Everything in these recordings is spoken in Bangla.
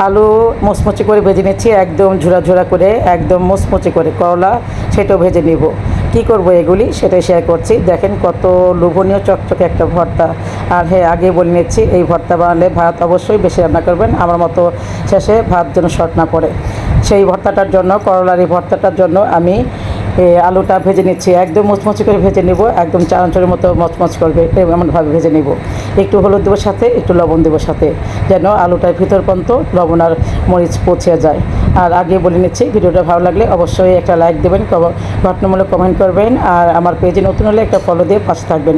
আলু মুচমুচে করে ভেজে নিচ্ছি, একদম ঝুরা ঝুরা করে, একদম মুচমুচে করে। করলা সেটাও ভেজে নিব। কি করব এগুলি সেটাই শেয়ার করছি। দেখেন কত লোভনীয় চকচকে একটা ভর্তা। আর হ্যাঁ, আগে বলে নিচ্ছি, এই ভর্তা বানালে ভাত অবশ্যই বেশি রান্না করবেন, আমার মতো শেষে ভাত যেন শর্ট না পড়ে। সেই ভর্তাটার জন্য, করলার এই ভর্তাটার জন্য আমি আলুটা ভেজে নিচ্ছি, একদম মুচমুচে করে ভেজে নেব, একদম চানাচুরের মতো মচমচ করবে এমনভাবে ভেজে নেব। একটু হলুদ দেবো সাথে, একটু লবণ দেবো সাথে, যেন আলুটার ভিতর পর্যন্ত লবণ আর মরিচ পৌঁছে যায়। আর আগে বলে নিচ্ছি, ভিডিওটা ভালো লাগলে অবশ্যই একটা লাইক দেবেন, ঘটনামূলক কমেন্ট করবেন, আর আমার পেজে নতুন হলে একটা ফলো দিয়ে পাশে থাকবেন।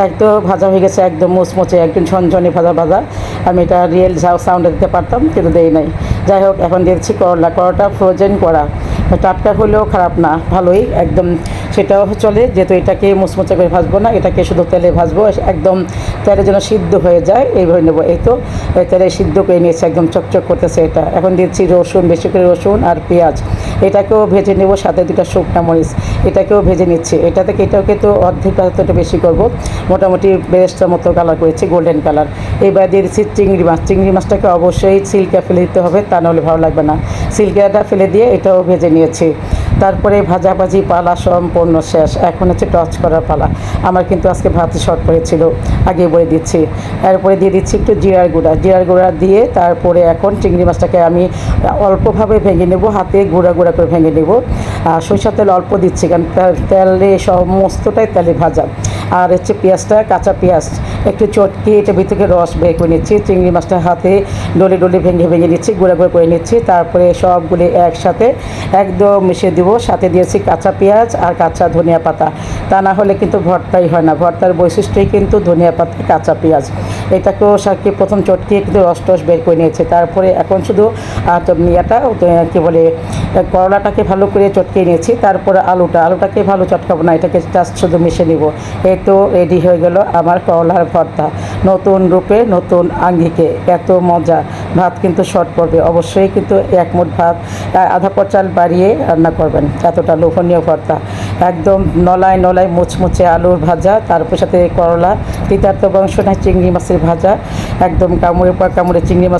একদম ভাজা হয়ে গেছে, একদম মুচমুচে, একদম ঝনঝনে ভাজা ভাজা। আমি এটা রিয়েল সাউন্ডে দিতে পারতাম, কিন্তু দেই নাই। যাই হোক, এখন দিয়েছি করলাটা ফ্রোজেন করা, টাটকা হলেও খারাপ না, ভালোই একদম, সেটাও চলে। যেহেতু এটাকে মুচমুচে করে ভাজবো না, এটাকে শুধু তেলে ভাজবো, একদম তেলে যেন সিদ্ধ হয়ে যায় এইভাবে নেবো। এই তো তেলে সিদ্ধ করে নিয়েছি, একদম চকচক করতেছে এটা। এখন দিচ্ছি রসুন, বেশি করে রসুন আর পেঁয়াজ, এটাকেও ভেজে নেব, সাথে দুটা শুকনা মরিচ, এটাকেও ভেজে নিচ্ছি। এটাকে তো অর্ধেক ভাজতে বেশি করব, মোটামুটি বেরেস্তার মতো কালার করেছি, গোল্ডেন কালার। এবার দিয়ে দিচ্ছি চিংড়ি মাছ। চিংড়ি মাছটাকে অবশ্যই সিল্কা ফেলে দিতে হবে, তা নাহলে ভালো লাগবে না। সিল্কাটা ফেলে দিয়ে এটাও ভেজে নিয়েছি। তারপরে ভাজাভাজি পালা সম্পূর্ণ শেষ, এখন হচ্ছে টচ করার পালা। আমার কিন্তু আজকে ভাত শর্ট পড়েছিল, আগে বলে দিচ্ছি। এরপরে দিয়ে দিচ্ছি একটু জিরার গুঁড়া দিয়ে, তারপরে এখন চিংড়ি মাছটাকে আমি অল্পভাবে ভেঙে নেব, হাতে গুঁড়া গুঁড়া করে ভেঙে নেব। আর সরিষার তেল অল্প দিচ্ছি, কারণ তেলে সমস্তটাই তেলে ভাজা। আর হচ্ছে পেঁয়াজটা, কাঁচা পেঁয়াজ একটু চটকে এটা ভিতর থেকে রস বের করে নিচ্ছি। চিংড়ি মাছটা হাতে ডলে ডলে ভেঙে নিচ্ছি, গুঁড়া গুঁড়া করে নিচ্ছি। তারপরে সবগুলি একসাথে একদম মিশিয়ে দিব। সাথে দিয়েছি কাঁচা পেঁয়াজ আর কাঁচা ধনিয়া পাতা, তা না হলে কিন্তু ভর্তাই হয় না। ভর্তার বৈশিষ্ট্যই কিন্তু ধনিয়া পাতা, কাঁচা পেঁয়াজ। এটাকেও সাথে প্রথম চটকিয়ে কিন্তু রস টস বের করে নিয়েছে। তারপরে এখন শুধু ইয়েটা কী বলে, করলাটাকে ভালো করে চটকিয়ে নিয়েছি। তারপরে আলুটাকে ভালো চটকাবো না, এটাকে জাস্ট শুধু মিশিয়ে নিব। এই তো রেডি হয়ে গেল আমার করলার ভর্তা, নতুন রূপে নতুন আঙ্গিকে। এত মজা, ভাত কিন্তু শর্ট পড়বে, অবশ্যই কিন্তু এক মুঠ ভাত আধা পট চাল বাড়িয়ে রান্না করবেন। এতটা লোভনীয় ভর্তা, একদম নলায় নলায় মুচমুচে আলুর ভাজা, তারপর সাথে করলা, তিতার্ত বংশ না চিংড়ি মাছের ভাজা, একদম কামড়ে চিংড়ি মাছ